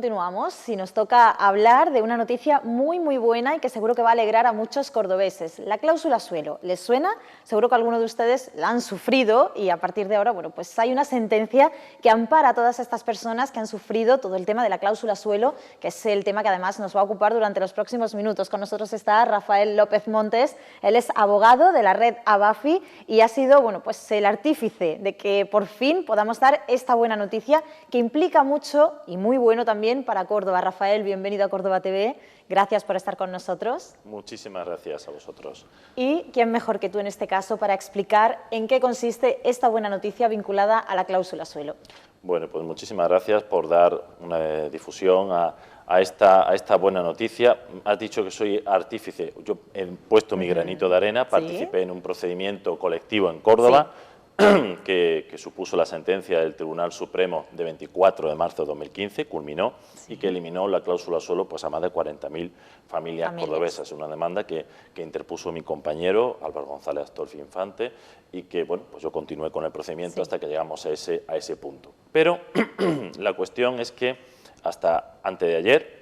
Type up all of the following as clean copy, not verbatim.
continuamos y nos toca hablar de una noticia muy buena y que seguro que va a alegrar a muchos cordobeses. La cláusula suelo, ¿les suena? Seguro que algunos de ustedes la han sufrido y a partir de ahora, bueno, pues hay una sentencia que ampara a todas estas personas que han sufrido todo el tema de la cláusula suelo, que es el tema que además nos va a ocupar durante los próximos minutos. Con nosotros está Rafael López Montes, él es abogado de la red ABAFI y ha sido, bueno, pues el artífice de que por fin podamos dar esta buena noticia que implica mucho y muy bueno también para Córdoba. Rafael, bienvenido a Córdoba TV. Gracias por estar con nosotros. Muchísimas gracias a vosotros. ¿Y quién mejor que tú en este caso para explicar en qué consiste esta buena noticia vinculada a la cláusula suelo? Bueno, pues muchísimas gracias por dar una difusión a esta buena noticia. Has dicho que soy artífice. Yo he puesto mi granito de arena, participé en un procedimiento colectivo en Córdoba, que supuso la sentencia del Tribunal Supremo de 24 de marzo de 2015, culminó, y que eliminó la cláusula suelo pues, a más de 40.000 familias cordobesas. Una demanda que interpuso mi compañero Álvaro González Astorfi Infante y que bueno, pues yo continué con el procedimiento hasta que llegamos a ese punto. Pero la cuestión es que hasta antes de ayer,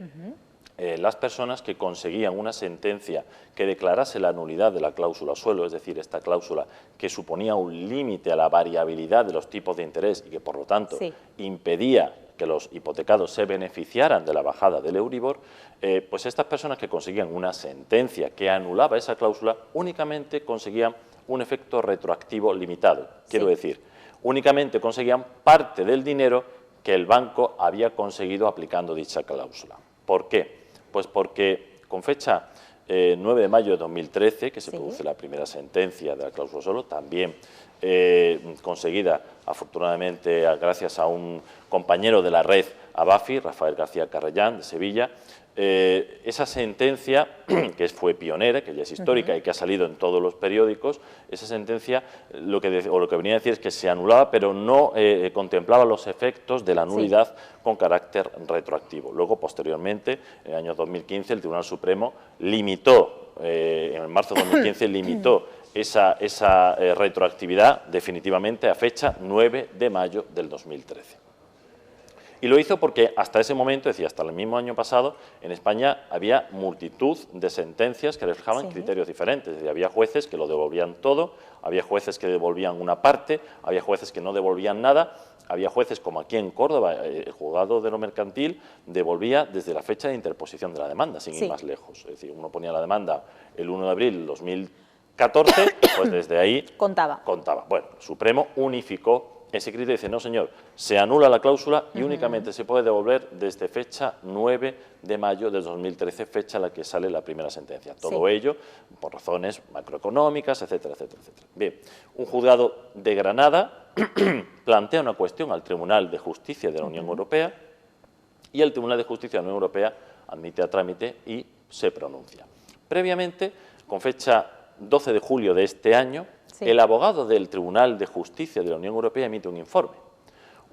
las personas que conseguían una sentencia que declarase la nulidad de la cláusula suelo, es decir, esta cláusula que suponía un límite a la variabilidad de los tipos de interés y que, por lo tanto, impedía que los hipotecados se beneficiaran de la bajada del Euribor, pues estas personas que conseguían una sentencia que anulaba esa cláusula únicamente conseguían un efecto retroactivo limitado. Quiero decir, únicamente conseguían parte del dinero que el banco había conseguido aplicando dicha cláusula. ¿Por qué? Pues porque con fecha 9 de mayo de 2013, que se produce la primera sentencia de la cláusula suelo, también conseguida afortunadamente gracias a un compañero de la red ABAFI, Rafael García Carrellán, de Sevilla. Esa sentencia, que fue pionera, que ya es histórica y que ha salido en todos los periódicos, esa sentencia lo que venía a decir es que se anulaba, pero no contemplaba los efectos de la nulidad con carácter retroactivo. Luego, posteriormente, en el año 2015, el Tribunal Supremo limitó, en marzo de 2015, limitó esa retroactividad definitivamente a fecha 9 de mayo del 2013. Y lo hizo porque hasta ese momento, es decir, hasta el mismo año pasado, en España había multitud de sentencias que reflejaban criterios diferentes. Es decir, había jueces que lo devolvían todo, había jueces que devolvían una parte, había jueces que no devolvían nada, había jueces como aquí en Córdoba, el juzgado de lo mercantil devolvía desde la fecha de interposición de la demanda, sin ir más lejos. Es decir, uno ponía la demanda el 1 de abril de 2014, pues desde ahí contaba. Bueno, el Supremo unificó ese criterio, dice, no señor, se anula la cláusula y únicamente se puede devolver desde fecha 9 de mayo de 2013, fecha en la que sale la primera sentencia. Todo ello por razones macroeconómicas, etcétera, etcétera, etcétera. Bien, un juzgado de Granada plantea una cuestión al Tribunal de Justicia de la Unión Europea y el Tribunal de Justicia de la Unión Europea admite a trámite y se pronuncia. Previamente, con fecha 12 de julio de este año, el abogado del Tribunal de Justicia de la Unión Europea emite un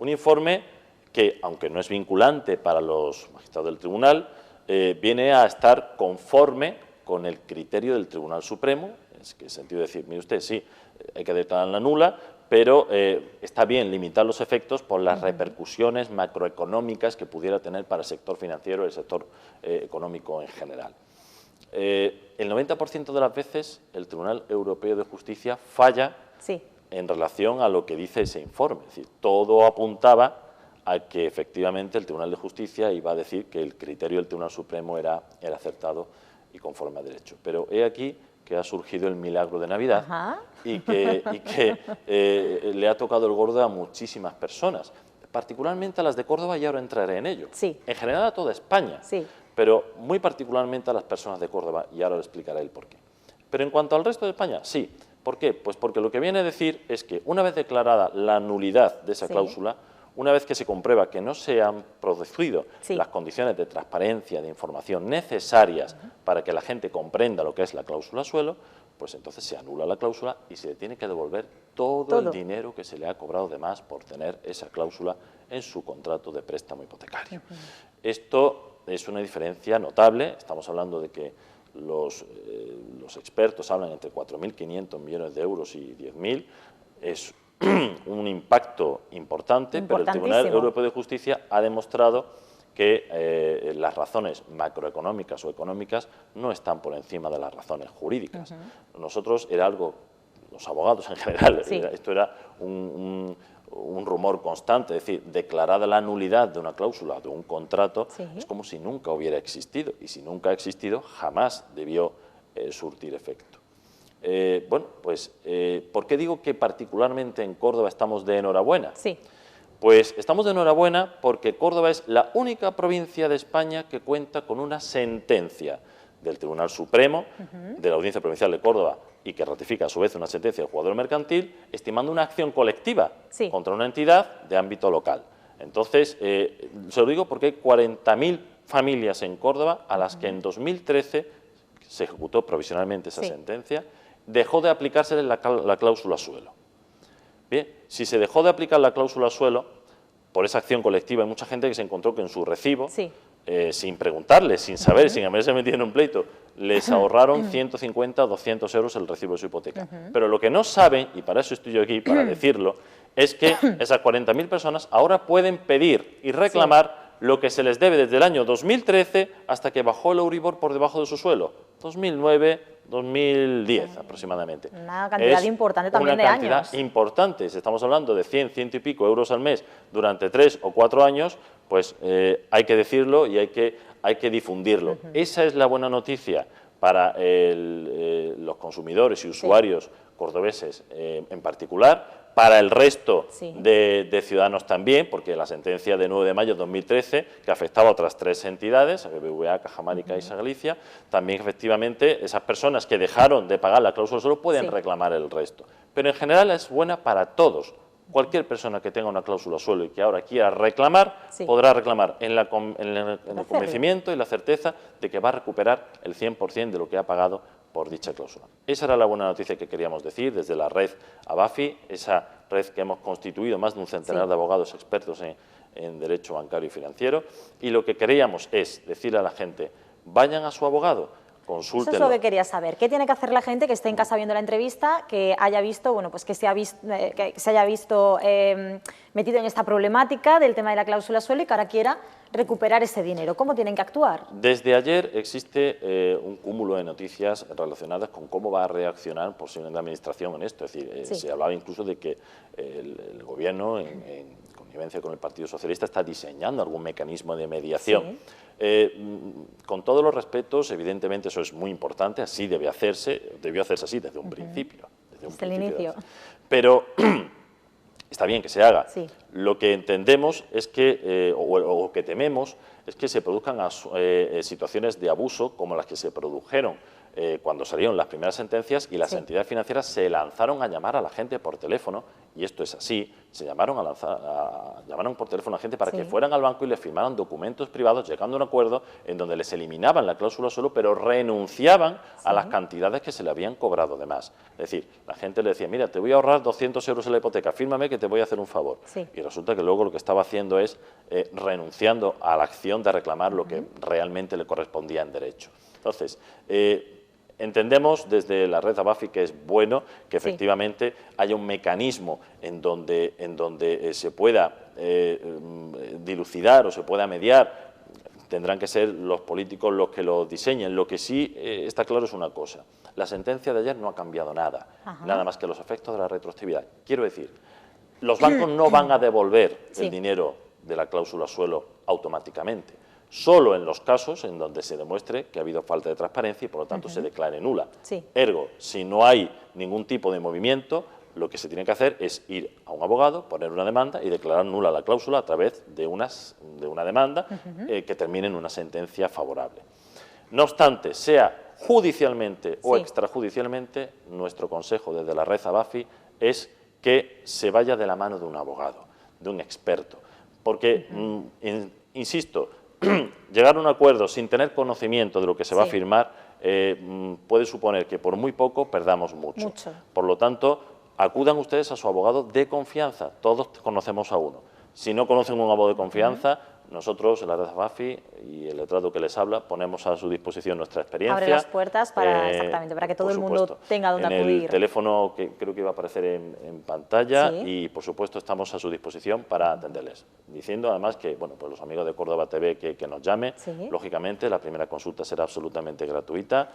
informe que, aunque no es vinculante para los magistrados del tribunal, viene a estar conforme con el criterio del Tribunal Supremo, en el sentido de decir, mire usted, sí, hay que declararla nula, pero está bien limitar los efectos por las repercusiones macroeconómicas que pudiera tener para el sector financiero y el sector económico en general. El 90% de las veces el Tribunal Europeo de Justicia falla en relación a lo que dice ese informe. Es decir, todo apuntaba a que efectivamente el Tribunal de Justicia iba a decir que el criterio del Tribunal Supremo era acertado y conforme a derecho. Pero he aquí que ha surgido el milagro de Navidad y que le ha tocado el gordo a muchísimas personas, particularmente a las de Córdoba, y ahora entraré en ello. En general a toda España. Pero muy particularmente a las personas de Córdoba, y ahora le explicaré el porqué. Pero en cuanto al resto de España, sí. ¿Por qué? Pues porque lo que viene a decir es que una vez declarada la nulidad de esa cláusula, una vez que se comprueba que no se han producido las condiciones de transparencia, de información necesarias para que la gente comprenda lo que es la cláusula suelo, pues entonces se anula la cláusula y se le tiene que devolver todo el dinero que se le ha cobrado de más por tener esa cláusula en su contrato de préstamo hipotecario. Esto es una diferencia notable. Estamos hablando de que los expertos hablan entre 4.500 millones de euros y 10.000. Es un impacto importante, pero el Tribunal Europeo de Justicia ha demostrado que las razones macroeconómicas o económicas no están por encima de las razones jurídicas. Nosotros era algo, los abogados en general, esto era un rumor constante, es decir, declarada la nulidad de una cláusula, de un contrato, es como si nunca hubiera existido, y si nunca ha existido, jamás debió surtir efecto. Bueno, pues, ¿por qué digo que particularmente en Córdoba estamos de enhorabuena? Pues estamos de enhorabuena porque Córdoba es la única provincia de España que cuenta con una sentencia del Tribunal Supremo, de la Audiencia Provincial de Córdoba, y que ratifica a su vez una sentencia del juzgado mercantil, estimando una acción colectiva contra una entidad de ámbito local. Entonces, se lo digo porque hay 40.000 familias en Córdoba a las que en 2013 se ejecutó provisionalmente esa sentencia, dejó de aplicarse la cláusula suelo. Bien, si se dejó de aplicar la cláusula suelo, por esa acción colectiva, hay mucha gente que se encontró que en su recibo, sin preguntarles, sin saber, sin haberse metido en un pleito, les ahorraron 150 o 200 euros el recibo de su hipoteca. Pero lo que no saben, y para eso estoy yo aquí, para decirlo, es que esas 40.000 personas ahora pueden pedir y reclamar lo que se les debe desde el año 2013 hasta que bajó el Euribor por debajo de su suelo, 2009, 2010 aproximadamente. Una cantidad importante también de años. Una cantidad importante, si estamos hablando de 100, 100 y pico euros al mes durante 3 o 4 años, pues hay que decirlo y hay que difundirlo. Esa es la buena noticia para los consumidores y usuarios cordobeses en particular, para el resto de ciudadanos también, porque la sentencia de 9 de mayo de 2013, que afectaba a otras 3 entidades, a BBVA, Cajamar y Caixa Galicia, también efectivamente esas personas que dejaron de pagar la cláusula suelo pueden reclamar el resto. Pero en general es buena para todos. Cualquier persona que tenga una cláusula suelo y que ahora quiera reclamar, podrá reclamar en el convencimiento y la certeza de que va a recuperar el 100% de lo que ha pagado por dicha cláusula. Esa era la buena noticia que queríamos decir desde la red ABAFI, esa red que hemos constituido, más de un centenar de abogados expertos en derecho bancario y financiero, y lo que queríamos es decirle a la gente, vayan a su abogado, consúltenlo. Eso es lo que quería saber. ¿Qué tiene que hacer la gente que esté en casa viendo la entrevista, que haya visto, bueno, pues que se haya visto metido en esta problemática del tema de la cláusula suelo y que ahora quiera recuperar ese dinero? ¿Cómo tienen que actuar? Desde ayer existe un cúmulo de noticias relacionadas con cómo va a reaccionar posiblemente la Administración en esto. Es decir, se hablaba incluso de que el Gobierno, en connivencia con el Partido Socialista, está diseñando algún mecanismo de mediación. Con todos los respetos, evidentemente eso es muy importante, así debe hacerse, debió hacerse así desde un principio. Desde el inicio. Pero está bien que se haga. Lo que entendemos es que, o que tememos, es que se produzcan situaciones de abuso como las que se produjeron cuando salieron las primeras sentencias y las entidades financieras se lanzaron a llamar a la gente por teléfono, y esto es así, se llamaron por teléfono a la gente para que fueran al banco y les firmaran documentos privados, llegando a un acuerdo en donde les eliminaban la cláusula suelo, pero renunciaban a las cantidades que se le habían cobrado de más. Es decir, la gente le decía, mira, te voy a ahorrar 200 euros en la hipoteca, fírmame que te voy a hacer un favor. Y resulta que luego lo que estaba haciendo es renunciando a la acción de reclamar lo que realmente le correspondía en derecho. Entonces, entendemos desde la red ABAFI que es bueno que efectivamente haya un mecanismo en donde se pueda dilucidar o se pueda mediar. Tendrán que ser los políticos los que lo diseñen. Lo que sí está claro es una cosa. La sentencia de ayer no ha cambiado nada, nada más que los efectos de la retroactividad. Quiero decir, los bancos no van a devolver el dinero de la cláusula suelo automáticamente. Solo en los casos en donde se demuestre que ha habido falta de transparencia y por lo tanto se declare nula. Ergo, si no hay ningún tipo de movimiento, lo que se tiene que hacer es ir a un abogado, poner una demanda y declarar nula la cláusula a través de una demanda que termine en una sentencia favorable. No obstante, sea judicialmente o extrajudicialmente, nuestro consejo desde la red ABAFI es que se vaya de la mano de un abogado, de un experto, porque, insisto, llegar a un acuerdo sin tener conocimiento de lo que se va a firmar puede suponer que por muy poco perdamos mucho. Por lo tanto, acudan ustedes a su abogado de confianza. Todos conocemos a uno. Si no conocen un abogado de confianza, nosotros, en la red AFAFI y el letrado que les habla, ponemos a su disposición nuestra experiencia. Abre las puertas para, exactamente, para que todo el mundo tenga donde acudir. En el teléfono que creo que iba a aparecer en pantalla, y por supuesto estamos a su disposición para atenderles. Diciendo además que, bueno, pues los amigos de Córdoba TV que nos llamen, lógicamente la primera consulta será absolutamente gratuita,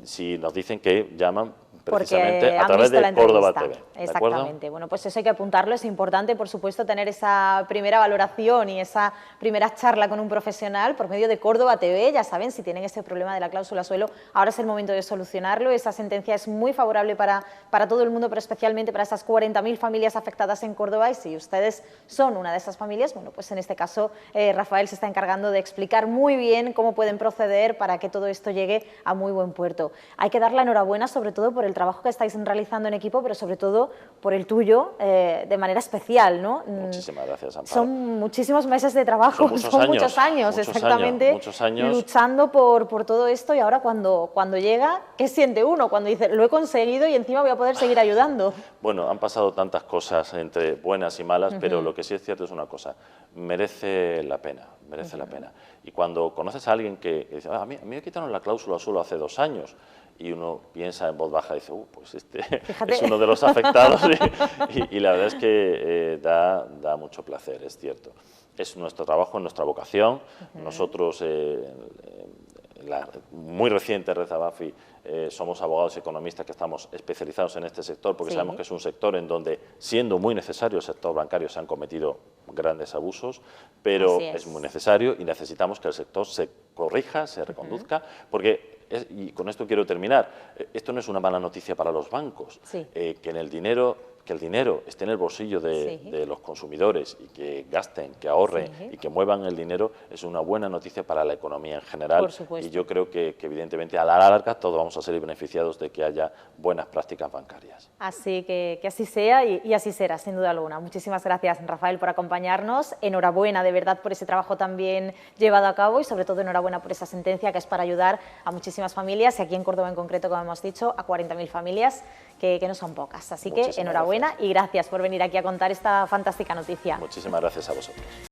si nos dicen que llaman precisamente a través de Córdoba TV. Exactamente. Bueno, pues eso hay que apuntarlo, es importante, por supuesto, tener esa primera valoración y esa primera charla con un profesional por medio de Córdoba TV. Ya saben, si tienen ese problema de la cláusula suelo, ahora es el momento de solucionarlo. Esa sentencia es muy favorable para todo el mundo, pero especialmente para esas 40.000 familias afectadas en Córdoba, y si ustedes son una de esas familias, bueno, pues en este caso Rafael se está encargando de explicar muy bien cómo pueden proceder para que todo esto llegue a muy buen puerto. Hay que dar la enhorabuena sobre todo por el trabajo que estáis realizando en equipo, pero sobre todo por el tuyo de manera especial, ¿no? Muchísimas gracias, Amparo. Son muchísimos meses de trabajo, son muchos años, exactamente, muchos años luchando por todo esto, y ahora cuando llega, ¿qué siente uno? Cuando dice, lo he conseguido y encima voy a poder seguir ayudando. Bueno, han pasado tantas cosas entre buenas y malas, pero lo que sí es cierto es una cosa, merece la pena, merece la pena. Y cuando conoces a alguien que dice, a mí me quitaron la cláusula solo hace 2 años, y uno piensa en voz baja y dice, pues este es uno de los afectados, y la verdad es que da mucho placer, es cierto. Es nuestro trabajo, nuestra vocación. Nosotros, la muy reciente Red AFAFI, somos abogados y economistas que estamos especializados en este sector, porque sabemos que es un sector en donde, siendo muy necesario el sector bancario, se han cometido grandes abusos, pero es muy necesario y necesitamos que el sector se corrija, se reconduzca, porque y con esto quiero terminar, esto no es una mala noticia para los bancos, que el dinero esté en el bolsillo de los consumidores y que gasten, que ahorren y que muevan el dinero, es una buena noticia para la economía en general. Por supuesto. Y yo creo que evidentemente a la larga todos vamos a ser beneficiados de que haya buenas prácticas bancarias. Así que así sea y así será, sin duda alguna. Muchísimas gracias, Rafael, por acompañarnos. Enhorabuena, de verdad, por ese trabajo también llevado a cabo, y sobre todo enhorabuena por esa sentencia que es para ayudar a muchísimas familias, y aquí en Córdoba en concreto, como hemos dicho, a 40.000 familias, que no son pocas. Así que enhorabuena y gracias por venir aquí a contar esta fantástica noticia. Muchísimas gracias a vosotros.